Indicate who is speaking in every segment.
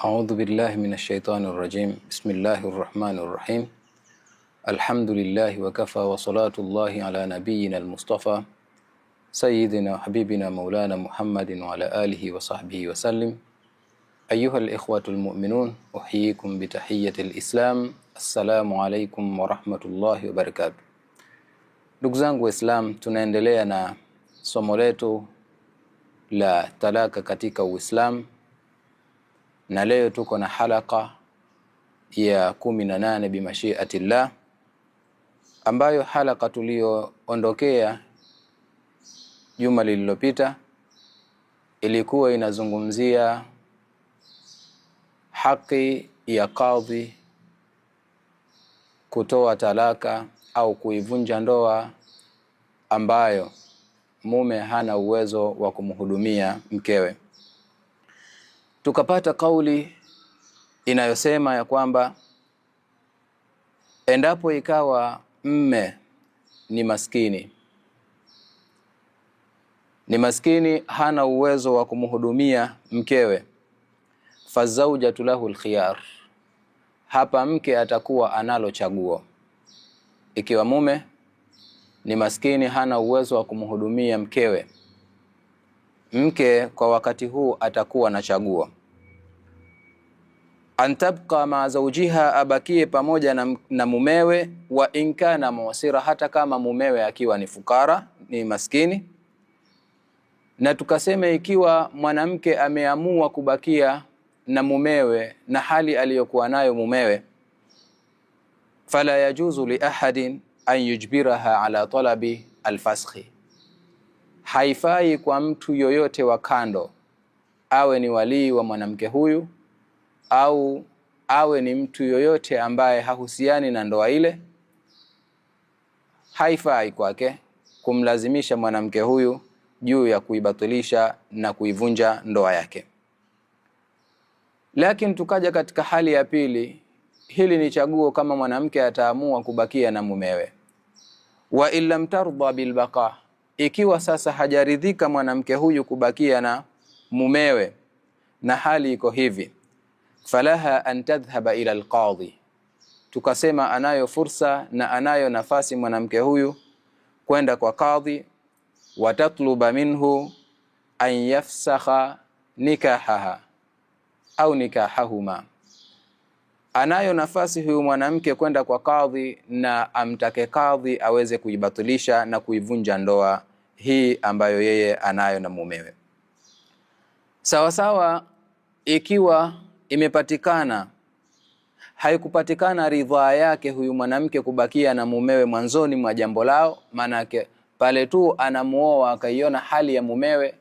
Speaker 1: أعوذ بالله من الشيطان الرجيم. بسم الله الرحمن الرحيم. الحمد لله وكفى وصلاة الله على نبينا المصطفى سيدنا وحبيبنا مولانا محمد وعلى آله وصحبه وسلم. أيها الإخوة المؤمنون، أحييكم بتحية الإسلام. السلام عليكم ورحمة الله وبركاته. Ndugu zangu Islam, tunaendelea na somo letu la talaka katika Uislamu, na leo tuko na halaka ya 18 bimashiatillah, ambayo halaka tulioondokea juma lililopita ilikuwa inazungumzia haki ya kadhi kutoa talaka au kuivunja ndoa ambayo mume hana uwezo wa kumhudumia mkewe. Tukapata kauli inayosema ya kwamba endapo ikawa mme ni maskini, hana uwezo wa kumhudumia mkewe, fazawjatu lahu alkhiyar, hapa mke atakuwa analo chaguo. Ikiwa mume ni maskini, hana uwezo wa kumhudumia mkewe, mke kwa wakati huu atakuwa na chaguo. Antabqa ma zawjiha, abakie pamoja na mumewe, wa inkana mu'sira, hata kama mumewe akiwa ni fukara, ni maskini. Na tukasema ikiwa mwanamke ameamua kubakia na mumewe na hali aliyokuwa nayo mumewe, fala yajuzu li ahadin an yujbiraha ala talabi alfaskhi, haifai kwa mtu yoyote wa kando, awe ni walii wa mwanamke huyu au awe ni mtu yoyote ambaye hahusiani na ndoa ile, haifai kwake kumlazimisha mwanamke huyu juu ya kuibatilisha na kuivunja ndoa yake. Lakini tukaja katika hali ya pili, hili ni chaguo kama mwanamke ataamua kubakia na mumewe. Wa illam tarda bilbaqa, ikiwa sasa hajaridhika mwanamke huyu kubakia na mumewe na hali iko hivi, falaha an tadhhaba ila alqadhi, tukasema anayo fursa na anayo nafasi mwanamke huyu kwenda kwa kadhi, watatluba minhu an yafsakha nikahaha au nikahahuma. Anayo nafasi huyu mwanamke kwenda kwa kadhi na amtake kadhi aweze kuibatilisha na kuivunja ndoa hii ambayo yeye anayo na mumewe. Sawa sawa, ikiwa imepatikana, haikupatikana ridhaa yake huyu mwanamke kubakia na mumewe mwanzoni mwa jambo lao, manake pale tu anamuoa akaiona hali ya mumewe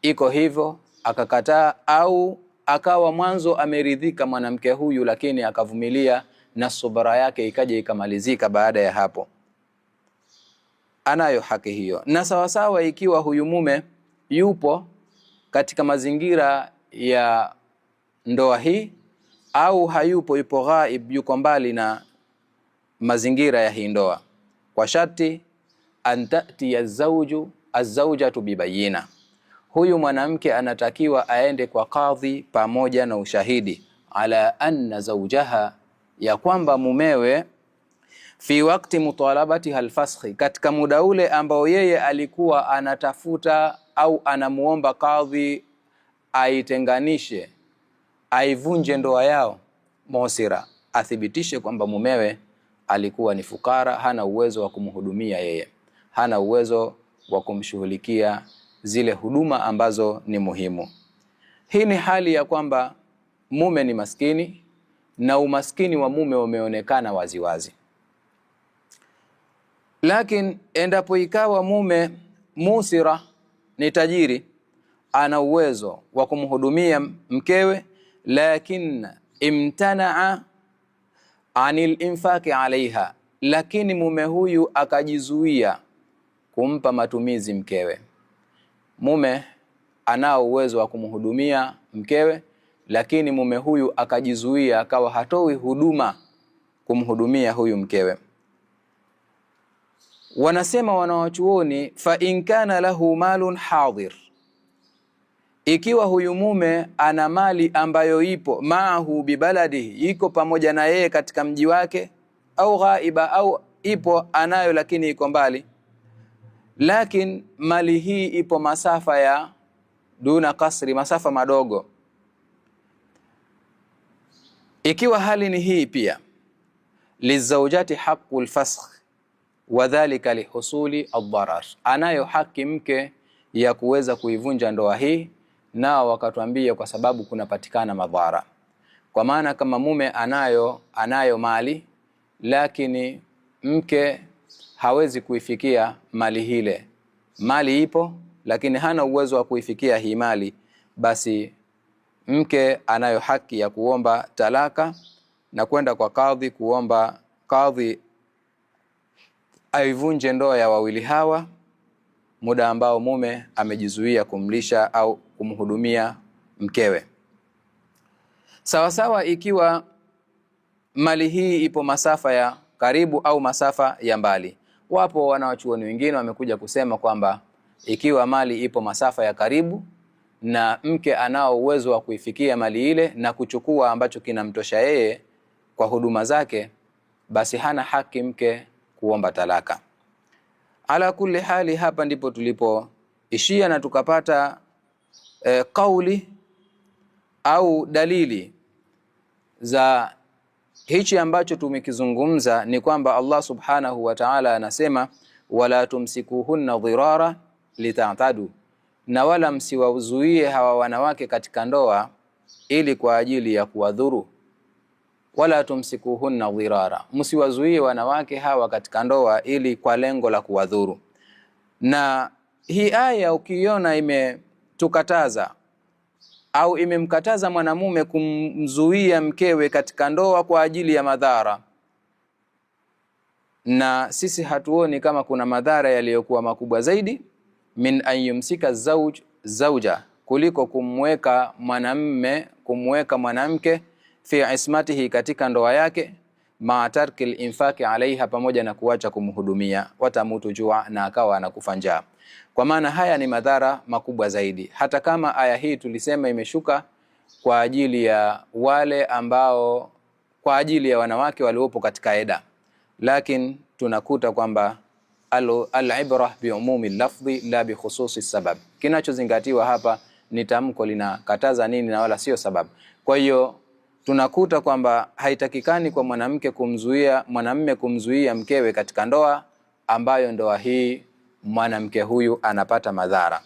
Speaker 1: iko hivyo akakataa, au akawa mwanzo ameridhika mwanamke huyu lakini akavumilia na subra yake ikaja ikamalizika baada ya hapo, anayo haki hiyo. Na sawa sawa ikiwa huyu mume yupo katika mazingira ya ndoa hii au hayupo, yupo ghaib, yuko mbali na mazingira ya hii ndoa, kwa sharti antati azawjatu bibayina, huyu mwanamke anatakiwa aende kwa kadhi pamoja na ushahidi, ala anna zawjaha, ya kwamba mumewe, fi wakti mutalabatiha alfaskhi, katika muda ule ambao yeye alikuwa anatafuta au anamuomba kadhi aitenganishe, aivunje ndoa yao, mosira, athibitishe kwamba mumewe alikuwa ni fukara, hana uwezo wa kumhudumia yeye, hana uwezo wa kumshughulikia zile huduma ambazo ni muhimu. Hii ni hali ya kwamba mume ni maskini na umaskini wa mume umeonekana waziwazi. Lakini endapo ikawa mume musira, ni tajiri, ana uwezo wa kumhudumia mkewe, lakini imtanaa anil infaki alaiha, lakini mume huyu akajizuia kumpa matumizi mkewe. Mume anao uwezo wa kumhudumia mkewe, lakini mume huyu akajizuia, akawa hatoi huduma kumhudumia huyu mkewe. Wanasema wanawachuoni, fa in kana lahu malun hadir, ikiwa huyu mume ana mali ambayo ipo maahu bibaladihi, iko pamoja na yeye katika mji wake, au ghaiba, au ipo anayo lakini iko mbali, lakini mali hii ipo masafa ya duna kasri, masafa madogo. Ikiwa hali ni hii, pia lizawjati haqqul fasakh wa dhalika lihusuli ad-darar, anayo haki mke ya kuweza kuivunja ndoa hii, nao wakatuambia kwa sababu kunapatikana madhara. Kwa maana kama mume anayo mali, lakini mke hawezi kuifikia mali hile, mali ipo lakini hana uwezo wa kuifikia hii mali, basi mke anayo haki ya kuomba talaka na kwenda kwa kadhi, kuomba kadhi aivunje ndoa ya wawili hawa muda ambao mume amejizuia kumlisha au kumhudumia mkewe. Sawa sawa ikiwa mali hii ipo masafa ya karibu au masafa ya mbali. Wapo wanawachuoni wengine wamekuja kusema kwamba ikiwa mali ipo masafa ya karibu na mke anao uwezo wa kuifikia mali ile na kuchukua ambacho kinamtosha yeye kwa huduma zake, basi hana haki mke kuomba talaka. Ala kulli hali, hapa ndipo tulipoishia na tukapata kauli au dalili za hichi ambacho tumekizungumza, ni kwamba Allah subhanahu wa ta'ala anasema wala tumsikuhunna dhirara litatadu, na wala msiwazuie hawa wanawake katika ndoa ili kwa ajili ya kuwadhuru. Wala tumsikuhunna dhirara, msiwazuie wanawake hawa katika ndoa ili kwa lengo la kuwadhuru. Na hii aya ukiona imetukataza au imemkataza mwanamume kumzuia mkewe katika ndoa kwa ajili ya madhara, na sisi hatuoni kama kuna madhara yaliyokuwa makubwa zaidi min an yumsika zawja, kuliko kumweka mwanamke fi ismatihi, katika ndoa yake, ma tarkil infaki alaiha, pamoja na kuacha kumhudumia, watamutu jua, na akawa anakufa njaa. Kwa maana haya ni madhara makubwa zaidi. Hata kama aya hii tulisema imeshuka kwa ajili ya wale ambao, kwa ajili ya wanawake waliopo katika eda, lakini tunakuta kwamba al-ibra bi umumi lafdhi la bi khususi sabab. Kinachozingatiwa hapa ni tamko linakataza nini na wala sio sababu. Kwa hiyo tunakuta kwamba haitakikani kwa mwanamume kumzuia mkewe katika ndoa ambayo ndoa hii mwanamke huyu anapata madhara.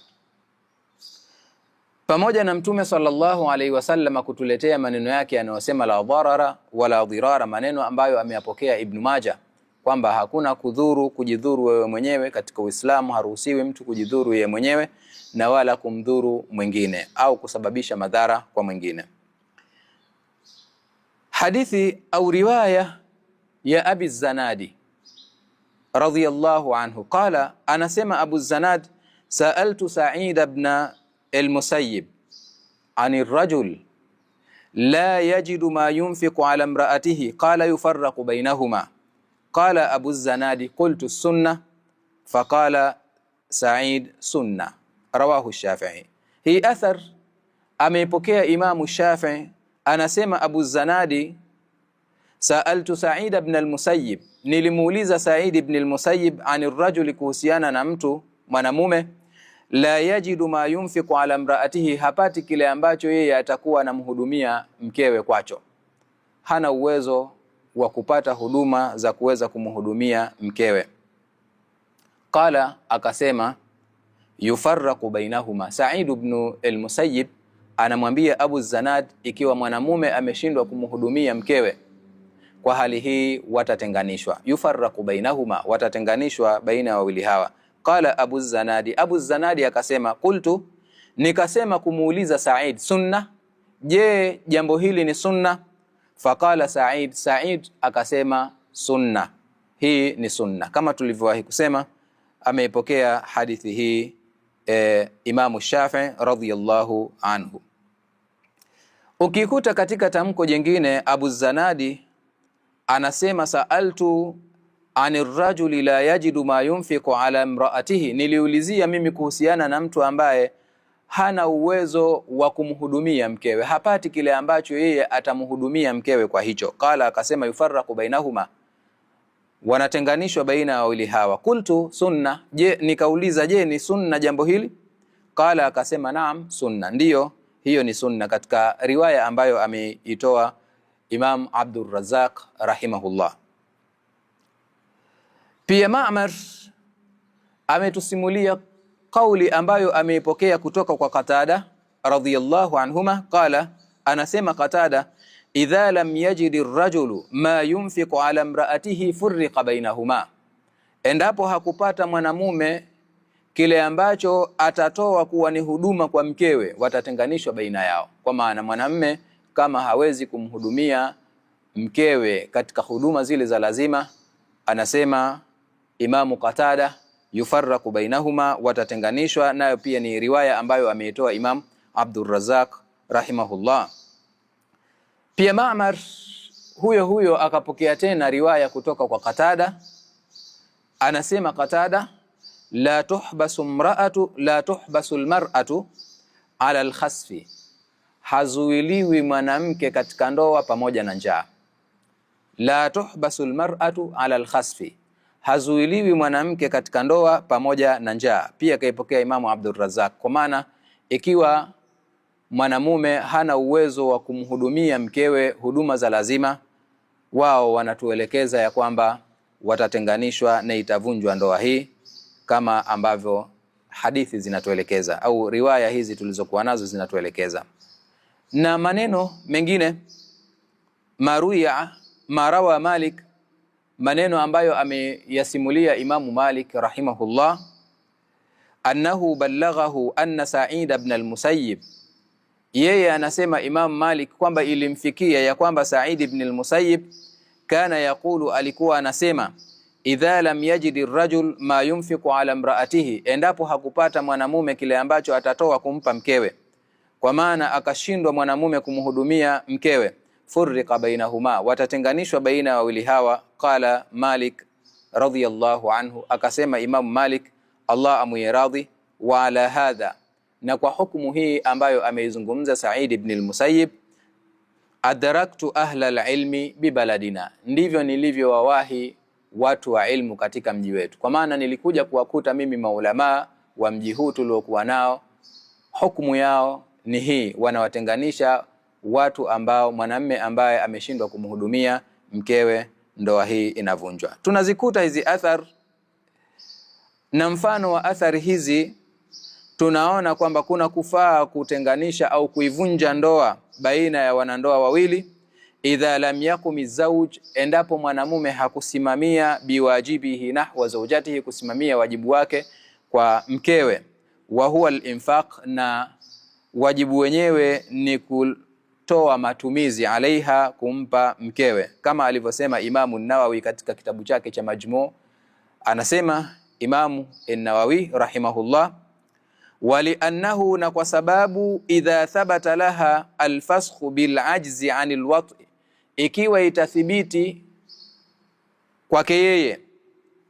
Speaker 1: Pamoja na Mtume sallallahu alaihi wasallam kutuletea maneno yake yanayosema la dharara wala dhirara, maneno ambayo ameyapokea Ibn Majah, kwamba hakuna kujidhuru wewe mwenyewe katika Uislamu. Haruhusiwi mtu kujidhuru yeye mwenyewe na wala kumdhuru mwingine au kusababisha madhara kwa mwingine. Hadithi au riwaya ya Abi Zanadi radhiyallahu anhu qala, anasema Abu Zanad, sa'altu Sa'id ibn al-Musayyib ani rajul la yajidu ma yunfiqu ala imra'atihi qala yufarraqu bainahuma. Qala Abu Zanadi qultu sunna faqala Sa'id sunna, rawahu Shafi'i. Hii athar ameipokea Imamu Shafi'i. Anasema Abu Zanadi, sa'altu Sa'id ibn al-Musayyib, nilimuuliza Sa'id ibn al-Musayyib ani rajuli, kuhusiana na mtu mwanamume, la yajidu ma yunfiqu ala imra'atihi, hapati kile ambacho yeye atakuwa anamhudumia mkewe kwacho, hana uwezo wa kupata huduma za kuweza kumhudumia mkewe. Qala, akasema yufarraqu bainahuma. Sa'id ibn al-Musayyib anamwambia Abu Zanad, ikiwa mwanamume ameshindwa kumhudumia mkewe, kwa hali hii watatenganishwa. Yufarraqu bainahuma, watatenganishwa baina ya wawili hawa. Qala Abu Zanadi, Abu Zanadi akasema, qultu, nikasema kumuuliza Sa'id, sunna, je, jambo hili ni sunna? Faqala Sa'id, Sa'id akasema sunna, hii ni sunna. Kama tulivyowahi kusema, ameipokea hadithi hii Imamu Shafi'i radhiyallahu anhu. Ukikuta katika tamko jingine Abu Zanadi anasema sa'altu anir rajuli la yajidu ma yunfiqu ala imra'atihi, niliulizia mimi kuhusiana na mtu ambaye hana uwezo wa kumhudumia mkewe, hapati kile ambacho yeye atamhudumia mkewe kwa hicho. Qala, akasema yufarraqu bainahuma, wanatenganishwa baina ya wawili hawa. Qultu sunna, je, nikauliza je ni sunna jambo hili? Qala, akasema naam, sunna, ndiyo hiyo ni sunna, katika riwaya ambayo ameitoa Imam Abdur Razzaq rahimahullah. Pia Ma'mar ametusimulia kauli ambayo ameipokea kutoka kwa Qatada radhiyallahu anhuma. Qala, anasema Qatada, idha lam yajidi ar-rajulu ma yunfiqu ala imraatihi furriqa bainahuma, endapo hakupata mwanamume kile ambacho atatoa kuwa ni huduma kwa mkewe, watatenganishwa baina yao. Kwa maana mwanamume kama hawezi kumhudumia mkewe katika huduma zile za lazima, anasema Imamu Qatada, yufarraqu bainahuma, watatenganishwa. Nayo pia ni riwaya ambayo ameitoa Imam Abdur Razzaq rahimahullah. Pia Ma'mar huyo huyo akapokea tena riwaya kutoka kwa Qatada, anasema Qatada, la tuhbasu almar'atu ala alkhasfi, hazuiliwi mwanamke katika ndoa pamoja na njaa. La tuhbasu almar'atu ala alkhasfi, hazuiliwi mwanamke katika ndoa pamoja na njaa. Pia kaipokea Imamu Abdur Razzaq. Kwa maana ikiwa mwanamume hana uwezo wa kumhudumia mkewe huduma za lazima, wao wanatuelekeza ya kwamba watatenganishwa na itavunjwa ndoa hii, kama ambavyo hadithi zinatuelekeza au riwaya hizi tulizokuwa nazo zinatuelekeza. Na maneno mengine marawa Malik, maneno ambayo ameyasimulia Imamu Malik rahimahullah, annahu ballaghahu anna Sa'id ibn al-Musayyib, yeye anasema Imam Malik kwamba ilimfikia ya kwamba Sa'id ibn al-Musayyib kana yaqulu, alikuwa anasema, idha lam yajidi ar-rajul ma yunfiqu ala imraatihi, endapo hakupata mwanamume kile ambacho atatoa kumpa mkewe, kwa maana akashindwa mwanamume kumhudumia mkewe, furriqa bainahuma, watatenganishwa baina ya wawili hawa. Qala Malik radhiyallahu anhu, akasema Imam Malik, Allah amuiradhi, wa ala hadha, na kwa hukumu hii ambayo ameizungumza Sa'id ibn al-Musayyib, adraktu ahla al-ilmi bibaladina, ndivyo nilivyowawahi watu wa ilmu katika mji wetu. Kwa maana nilikuja kuwakuta mimi maulama wa mji huu tuliokuwa nao, hukumu yao ni hii, wanawatenganisha watu ambao mwanamume ambaye ameshindwa kumhudumia mkewe, ndoa hii inavunjwa. Tunazikuta hizi athar, na mfano wa athari hizi tunaona kwamba kuna kufaa kutenganisha au kuivunja ndoa baina ya wanandoa wawili, idha lam yakumi zawj, endapo mwanamume hakusimamia biwajibihi nahwa zawjatihi, kusimamia wajibu wake kwa mkewe, wa huwa al-infaq, na wajibu wenyewe ni kutoa matumizi alaiha, kumpa mkewe, kama alivyosema Imamu an-Nawawi katika kitabu chake cha Majmu'. Anasema Imamu an-Nawawi rahimahullah, waliannahu, na kwa sababu, idha thabata laha alfasxu bilajzi anil wat'i, ikiwa itathibiti kwake yeye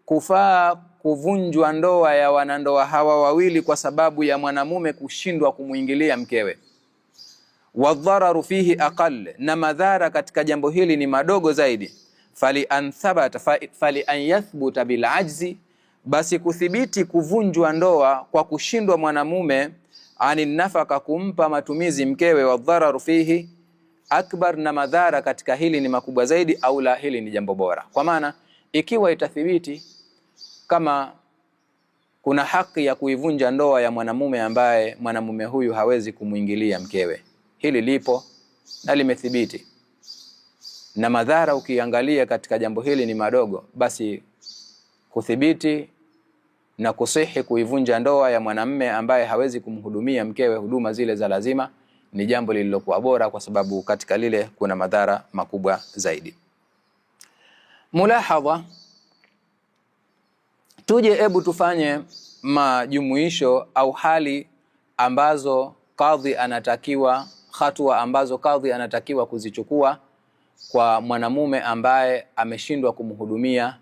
Speaker 1: kufaa kuvunjwa ndoa ya wanandoa hawa wawili kwa sababu ya mwanamume kushindwa kumuingilia mkewe, wadhararu fihi aqall, na madhara katika jambo hili ni madogo zaidi, fali an yathbuta bilajzi, basi kuthibiti kuvunjwa ndoa kwa kushindwa mwanamume ani nafaka, kumpa matumizi mkewe, wadhararu fihi akbar, na madhara katika hili ni makubwa zaidi, au la, hili ni jambo bora. Kwa maana ikiwa itathibiti kama kuna haki ya kuivunja ndoa ya mwanamume ambaye mwanamume huyu hawezi kumuingilia mkewe, hili lipo na limethibiti, na madhara ukiangalia katika jambo hili ni madogo, basi kuthibiti na kusihi kuivunja ndoa ya mwanamume ambaye hawezi kumhudumia mkewe huduma zile za lazima ni jambo lililokuwa bora, kwa sababu katika lile kuna madhara makubwa zaidi. Mulahadha, tuje hebu tufanye majumuisho au hali ambazo kadhi anatakiwa, hatua ambazo kadhi anatakiwa kuzichukua kwa mwanamume ambaye ameshindwa kumhudumia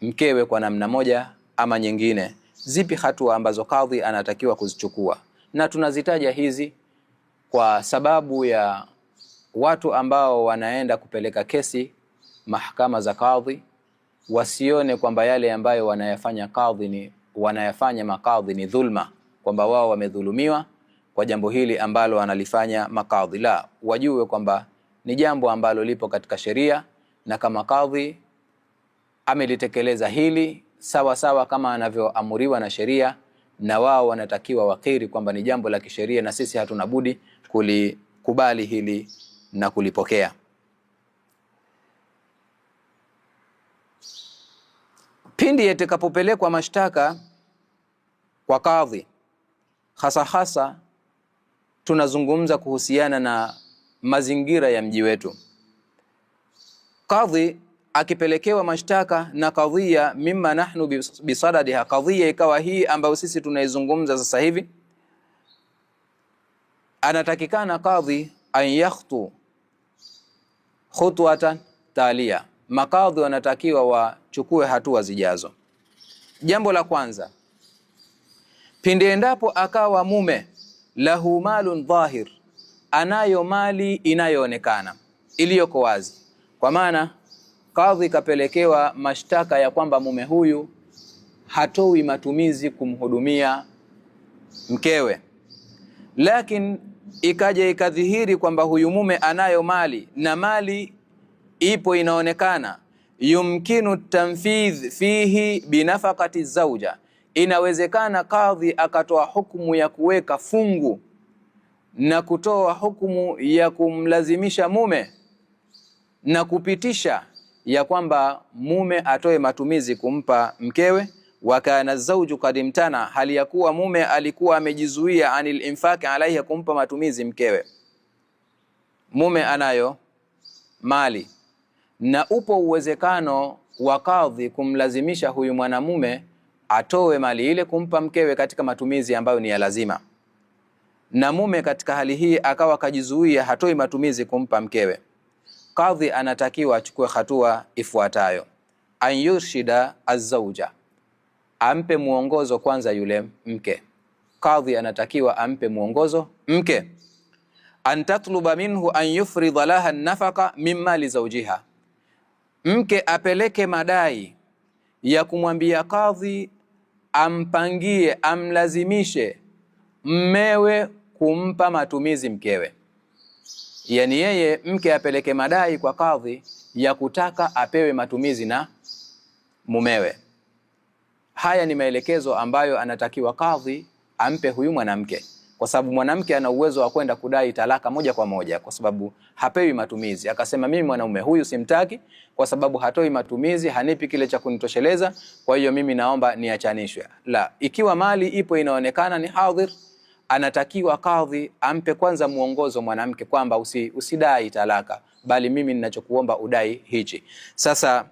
Speaker 1: mkewe kwa namna moja ama nyingine. Zipi hatua ambazo kadhi anatakiwa kuzichukua? Na tunazitaja hizi kwa sababu ya watu ambao wanaenda kupeleka kesi mahakama za kadhi wasione kwamba yale ambayo wanayafanya makadhi ni dhulma, kwamba wao wamedhulumiwa kwa jambo hili ambalo wanalifanya makadhi. La, wajue kwamba ni jambo ambalo lipo katika sheria, na kama kadhi amelitekeleza hili sawa sawa kama anavyoamuriwa na sheria, na wao wanatakiwa wakiri kwamba ni jambo la kisheria, na sisi hatuna budi kulikubali hili na kulipokea. Pindi yatakapopelekwa mashtaka kwa kadhi, hasa tunazungumza kuhusiana na mazingira ya mji wetu. Kadhi akipelekewa mashtaka na kadhia mimma nahnu bisadadiha, kadhia ikawa hii ambayo sisi tunaizungumza sasa hivi, anatakikana kadhi an yakhtu khutwatan talia. Makadhi wanatakiwa wachukue hatua zijazo. Jambo la kwanza, pindi endapo akawa mume lahu malun dhahir, anayo mali inayoonekana iliyoko wazi, kwa maana kadhi kapelekewa mashtaka ya kwamba mume huyu hatoi matumizi kumhudumia mkewe, lakini ikaja ikadhihiri kwamba huyu mume anayo mali na mali ipo inaonekana, yumkinu tanfidh fihi binafaqati zauja, inawezekana kadhi akatoa hukumu ya kuweka fungu na kutoa hukumu ya kumlazimisha mume na kupitisha ya kwamba mume atoe matumizi kumpa mkewe. Wakana zauju kadimtana, hali ya kuwa mume alikuwa amejizuia anil infaki alaiha, kumpa matumizi mkewe. Mume anayo mali na upo uwezekano wa kadhi kumlazimisha huyu mwanamume atoe mali ile kumpa mkewe katika matumizi ambayo ni ya lazima, na mume katika hali hii akawa kajizuia hatoi matumizi kumpa mkewe. Kadhi anatakiwa achukue hatua ifuatayo: an yurshida azauja, ampe muongozo kwanza yule mke. Kadhi anatakiwa ampe muongozo mke. An tatluba minhu an yufridha laha nafaqa min mali zawjiha, mke apeleke madai ya kumwambia kadhi ampangie, amlazimishe mmewe kumpa matumizi mkewe. Yani yeye mke apeleke madai kwa kadhi ya kutaka apewe matumizi na mumewe. Haya ni maelekezo ambayo anatakiwa kadhi ampe huyu mwanamke, kwa sababu mwanamke ana uwezo wa kwenda kudai talaka moja kwa moja kwa sababu hapewi matumizi. Akasema mimi mwanaume huyu simtaki kwa sababu hatoi matumizi, hanipi kile cha kunitosheleza, kwa hiyo mimi naomba niachanishwe. La, ikiwa mali ipo inaonekana ni hadhir, anatakiwa kadhi ampe kwanza muongozo mwanamke kwamba usidai talaka, bali mimi ninachokuomba udai hichi. Sasa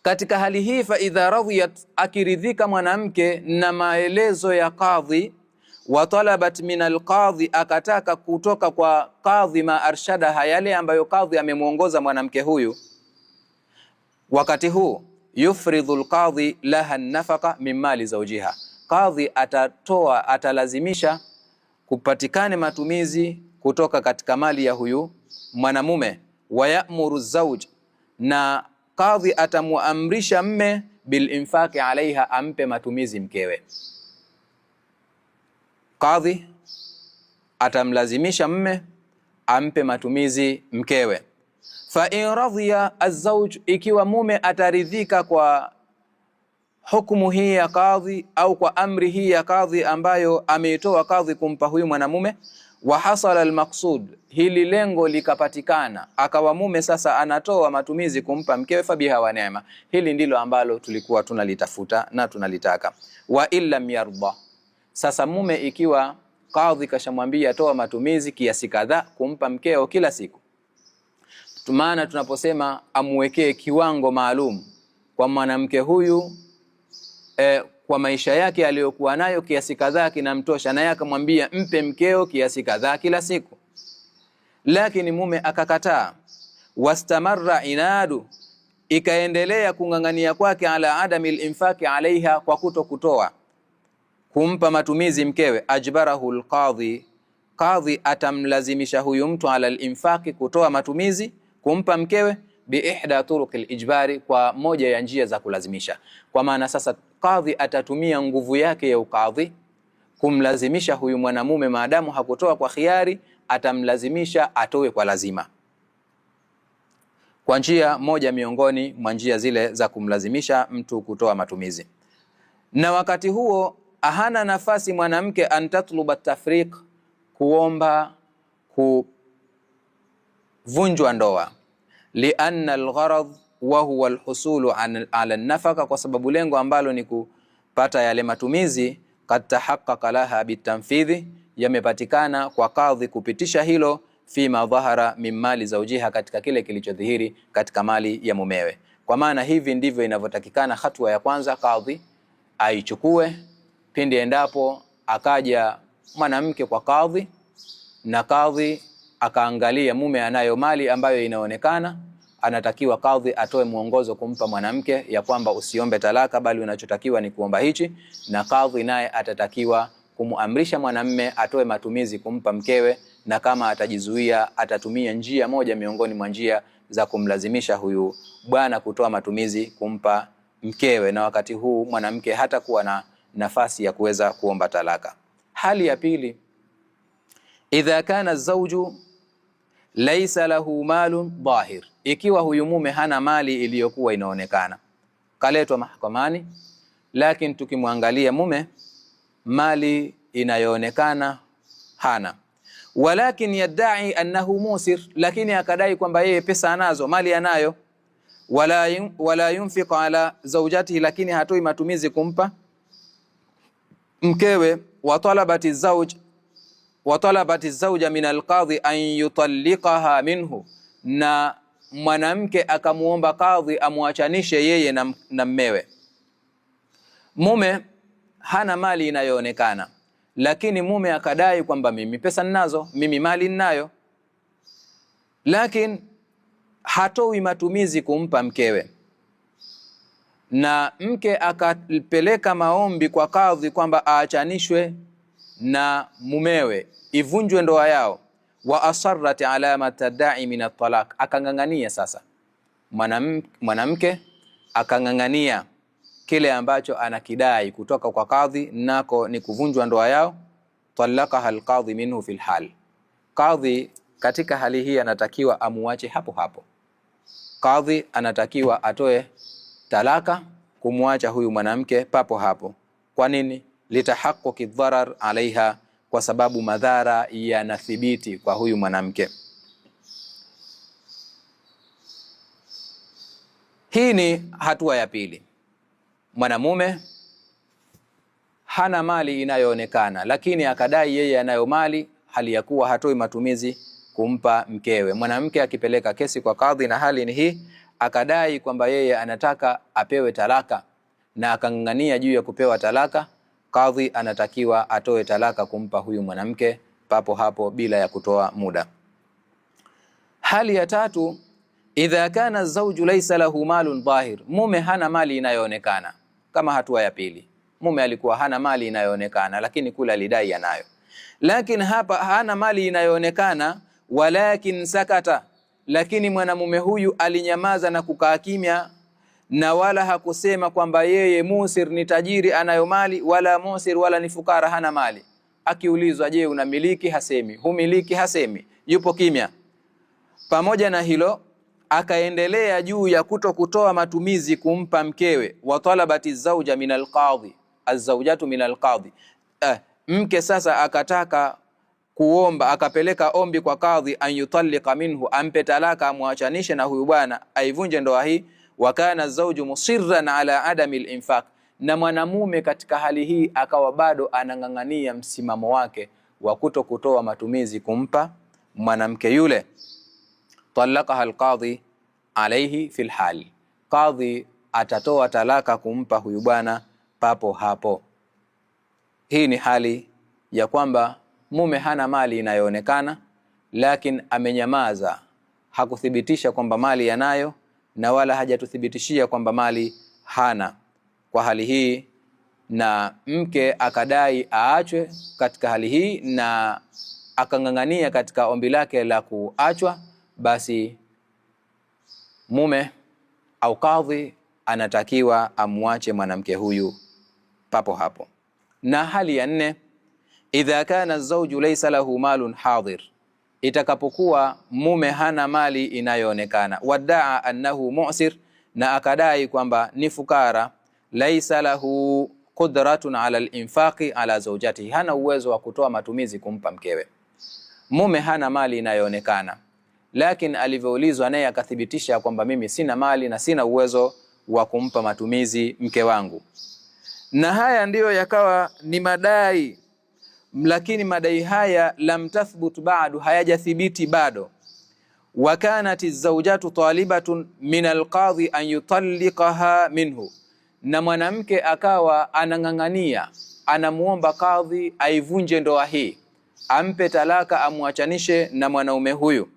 Speaker 1: katika hali hii, fa idha radhiyat, akiridhika mwanamke na maelezo ya kadhi, wa talabat min alqadhi, akataka kutoka kwa kadhi ma arshadaha, yale ambayo kadhi amemuongoza mwanamke huyu, wakati huu yufridhu alqadhi laha nafaqa min mali zawjiha, kadhi atalazimisha kupatikane matumizi kutoka katika mali ya huyu mwanamume. Wa ya'muru zawj, na kadhi atamuamrisha mme bil infaqi alaiha, ampe matumizi mkewe. Kadhi atamlazimisha mme ampe matumizi mkewe. Fa in radhiya az-zawj, ikiwa mume ataridhika kwa hukumu hii ya kadhi au kwa amri hii ya kadhi ambayo ameitoa kadhi kumpa huyu mwanamume, wa hasala al-maqsud, hili lengo likapatikana, akawa mume sasa anatoa matumizi kumpa mkewe, fabiha wa neema, hili ndilo ambalo tulikuwa tunalitafuta na tunalitaka. Wa illam yarda, sasa mume ikiwa kadhi kashamwambia toa matumizi kiasi kadhaa kumpa mkeo kila siku, maana tunaposema amwekee kiwango maalum kwa mwanamke huyu kwa maisha yake aliyokuwa nayo, kiasi kadhaa kinamtosha, na yeye akamwambia mpe mkeo kiasi kadhaa kila siku, lakini mume akakataa, wastamarra inadu, ikaendelea kungangania kwake ala adami al-infaqi alaiha, kwa kutokutoa kumpa matumizi mkewe, ajbarahu alqadhi, qadhi atamlazimisha huyu mtu ala alinfaqi, kutoa matumizi kumpa mkewe, biihda turuq alijbari, kwa moja ya njia za kulazimisha. Kwa maana sasa qadhi atatumia nguvu yake ya ukadhi kumlazimisha huyu mwanamume, maadamu hakutoa kwa khiari, atamlazimisha atoe kwa lazima, kwa njia moja miongoni mwa njia zile za kumlazimisha mtu kutoa matumizi. Na wakati huo hana nafasi mwanamke antatluba tafriq, kuomba kuvunjwa ndoa, lianna algharad wa huwa alhusulu ala nafaka, kwa sababu lengo ambalo ni kupata yale matumizi, kad tahaqqaqa laha bitanfidhi, yamepatikana kwa kadhi kupitisha hilo, fima dhahara min mali zawjiha, katika kile kilichodhihiri katika mali ya mumewe. Kwa maana hivi ndivyo inavyotakikana. Hatua ya kwanza kadhi aichukue pindi endapo akaja mwanamke kwa kadhi, na kadhi akaangalia mume anayo mali ambayo inaonekana, anatakiwa kadhi atoe mwongozo kumpa mwanamke ya kwamba usiombe talaka, bali unachotakiwa ni kuomba hichi, na kadhi naye atatakiwa kumuamrisha mwanamme atoe matumizi kumpa mkewe, na kama atajizuia atatumia njia moja miongoni mwa njia za kumlazimisha huyu bwana kutoa matumizi kumpa mkewe, na wakati huu mwanamke hata kuwa na nafasi ya kuweza kuomba talaka. Hali ya pili, idha kana zawju laysa lahu malun dhahir, ikiwa huyu mume hana mali iliyokuwa inaonekana, kaletwa mahakamani, lakini tukimwangalia mume mali inayoonekana hana, walakin yadai annahu musir, lakini akadai kwamba yeye pesa anazo, mali anayo, wala yunfiq ala zawjatihi, lakini hatoi matumizi kumpa mkewe, wa talabati zawja min alqadhi an yutalliqaha minhu, na mwanamke akamuomba kadhi amwachanishe yeye na mmewe. Mume hana mali inayoonekana, lakini mume akadai kwamba mimi pesa ninazo, mimi mali ninayo, lakini hatoi matumizi kumpa mkewe, na mke akapeleka maombi kwa kadhi kwamba aachanishwe na mumewe, ivunjwe ndoa yao, wa asarrat ala ma tadai min at-talaq, akangangania. Sasa mwanamke akangangania kile ambacho anakidai kutoka kwa kadhi, nako ni kuvunjwa ndoa yao. Talaqaha alqadhi minhu fil hal, kadhi katika hali hii anatakiwa amuache hapo hapo. Kadhi anatakiwa atoe talaka kumwacha huyu mwanamke papo hapo. Kwa nini? Litahaqquqi dharar alaiha, kwa sababu madhara yanathibiti kwa huyu mwanamke. Hii ni hatua ya pili. Mwanamume hana mali inayoonekana, lakini akadai yeye anayo mali, hali ya kuwa hatoi matumizi kumpa mkewe. Mwanamke akipeleka kesi kwa kadhi na hali ni hii, akadai kwamba yeye anataka apewe talaka na akangangania juu ya kupewa talaka, kadhi anatakiwa atoe talaka kumpa huyu mwanamke papo hapo bila ya kutoa muda. Hali ya tatu, idha kana zawju laysa lahu malun dhahir, mume hana mali inayoonekana. Kama hatua ya pili, mume alikuwa hana mali inayoonekana, lakini kula alidai anayo, lakini hapa hana mali inayoonekana, walakin sakata, lakini mwanamume huyu alinyamaza na kukaa kimya, na wala hakusema kwamba yeye musir ni tajiri anayo mali, wala musir wala ni fukara hana mali. Akiulizwa, je, unamiliki? Hasemi. Humiliki? Hasemi. Yupo kimya. Pamoja na hilo akaendelea juu ya kutoa matumizi kumpa mkewe, wa talabati zawja min alqadhi, azawjatu min alqadhi. Mke sasa akataka kuomba, akapeleka ombi kwa kadhi, an yutalliqa minhu, ampe talaka, amwachanishe na huyu bwana, aivunje ndoa hii. Wa kana zawju musirran ala adami al-infaq, na mwanamume katika hali hii akawa bado anangangania msimamo wake wa kutoa matumizi kumpa mwanamke yule. Talaqaha alqadhi alayhi fil hal, kadhi atatoa talaka kumpa huyu bwana papo hapo. Hii ni hali ya kwamba mume hana mali inayoonekana, lakini amenyamaza, hakuthibitisha kwamba mali yanayo, na wala hajatuthibitishia kwamba mali hana. Kwa hali hii na mke akadai aachwe katika hali hii na akang'ang'ania katika ombi lake la kuachwa, basi mume au kadhi anatakiwa amwache mwanamke huyu papo hapo. Na hali ya 4, idha kana zawju laysa lahu malun hadir, itakapokuwa mume hana mali inayoonekana, wadaa annahu mu'sir, na akadai kwamba ni fukara, laysa lahu qudratun ala al-infaqi ala zawjatihi, hana uwezo wa kutoa matumizi kumpa mkewe. Mume hana mali inayoonekana, lakini alivyoulizwa naye akathibitisha kwamba mimi sina mali na sina uwezo wa kumpa matumizi mke wangu. Na haya ndiyo yakawa ni madai, lakini madai haya lam tathbut ba'du, hayajathibiti bado. Wa kanat az-zawjatu talibatun min al-qadhi an yutalliqaha minhu, na mwanamke akawa anang'ang'ania, anamuomba kadhi aivunje ndoa hii, ampe talaka, amwachanishe na mwanaume huyu.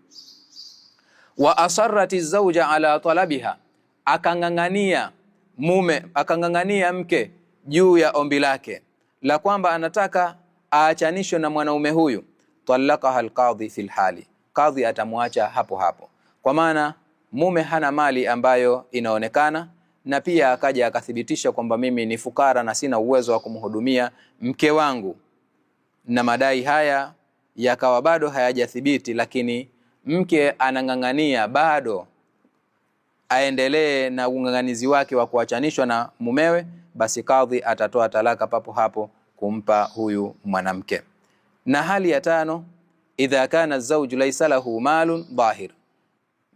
Speaker 1: Wa asarrati az-zawja ala talabiha, akang'ang'ania mume, akang'ang'ania mke juu ya ombi lake la kwamba anataka aachanishwe na mwanaume huyu. Talaqaha al-qadhi fil hali, kadhi atamwacha hapo hapo, kwa maana mume hana mali ambayo inaonekana, na pia akaja akathibitisha kwamba mimi ni fukara na sina uwezo wa kumhudumia mke wangu. Na madai haya yakawa bado hayajathibiti, lakini mke anang'ang'ania bado aendelee na ung'ang'anizi wake wa kuachanishwa na mumewe, basi kadhi atatoa talaka papo hapo kumpa huyu mwanamke. Na hali ya 5, idha kana zawju laysa lahu malun dhahir,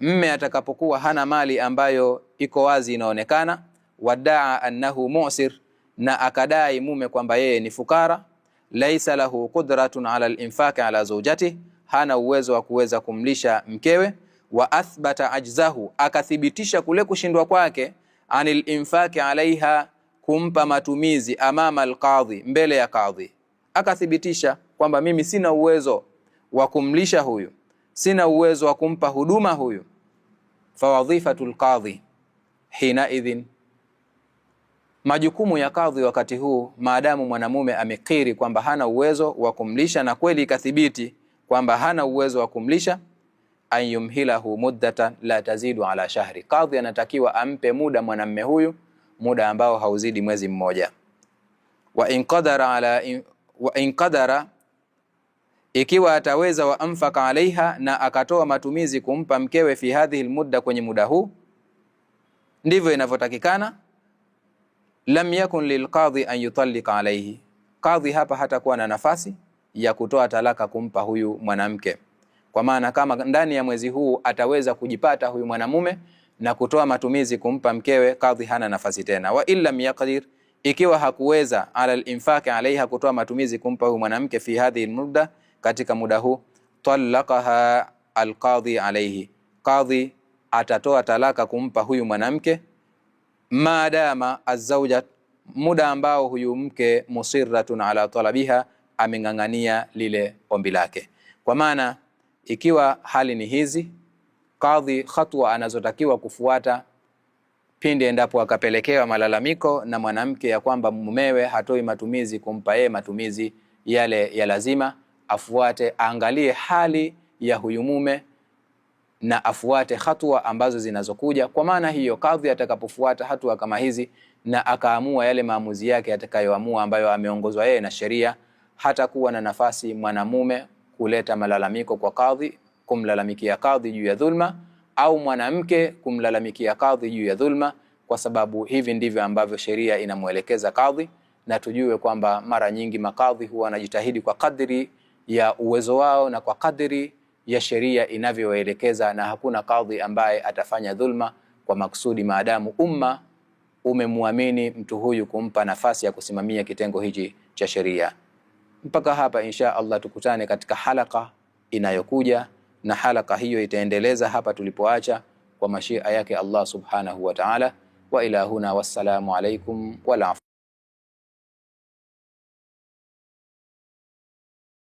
Speaker 1: mme atakapokuwa hana mali ambayo iko wazi inaonekana, wadaa annahu mu'sir, na akadai mume kwamba yeye ni fukara, laysa lahu qudratun ala al-infaq ala zawjatihi, hana uwezo wa kuweza kumlisha mkewe, wa athbata ajzahu, akathibitisha kule kushindwa kwake, anil infaqi alaiha, kumpa matumizi, amama alqadhi, mbele ya kadhi, akathibitisha kwamba mimi sina uwezo wa kumlisha huyu, sina uwezo wa kumpa huduma huyu. Fawadhifatul qadhi hina idhin, majukumu ya kadhi wakati huu, maadamu mwanamume amekiri kwamba hana uwezo wa kumlisha na kweli ikathibiti kwamba hana uwezo wa kumlisha, an yumhilahu muddatan la tazidu ala shahri, kadhi anatakiwa ampe muda mwanamume huyu, muda ambao hauzidi mwezi mmoja. Wa in qadara, ikiwa ataweza, wa anfaka alaiha, na akatoa matumizi kumpa mkewe, fi hadhihi almudda, kwenye muda huu, ndivyo inavyotakikana. Lam yakun lilqadhi an yutallika alaihi, kadhi hapa hatakuwa na nafasi ya kutoa talaka kumpa huyu mwanamke, kwa maana kama ndani ya mwezi huu ataweza kujipata huyu mwanamume na kutoa matumizi kumpa mkewe, kadhi hana nafasi tena. Wa illam yaqdir, ikiwa hakuweza, ala al-infaq alaiha, kutoa matumizi kumpa huyu mwanamke, fi hadhihi almudda, katika muda huu, talaqaha alqadhi alaihi, kadhi atatoa talaka kumpa huyu mwanamke, maadama azawja, muda ambao huyu mke musirratun ala talabiha, ameng'ang'ania lile ombi lake. Kwa maana ikiwa hali ni hizi, kadhi hatua anazotakiwa kufuata pindi endapo akapelekewa malalamiko na mwanamke ya kwamba mumewe hatoi matumizi kumpa yeye matumizi yale ya lazima, afuate, aangalie hali ya huyu mume na afuate hatua ambazo zinazokuja. Kwa maana hiyo, kadhi atakapofuata hatua kama hizi na akaamua yale maamuzi yake atakayoamua ambayo ameongozwa yeye na sheria, hata kuwa na nafasi mwanamume kuleta malalamiko kwa kadhi, kumlalamikia kadhi juu ya dhulma, au mwanamke kumlalamikia kadhi juu ya dhulma, kwa sababu hivi ndivyo ambavyo sheria inamuelekeza kadhi. Na tujue kwamba mara nyingi makadhi huwa wanajitahidi kwa kadri ya uwezo wao na kwa kadri ya sheria inavyoelekeza, na hakuna kadhi ambaye atafanya dhulma kwa maksudi, maadamu umma umemwamini mtu huyu kumpa nafasi ya kusimamia kitengo hichi cha sheria. Mpaka hapa insha Allah tukutane katika halaka inayokuja, na halaka hiyo itaendeleza hapa tulipoacha kwa mashia yake Allah subhanahu wa ta'ala. Wa ila huna, wassalamu alaikum wal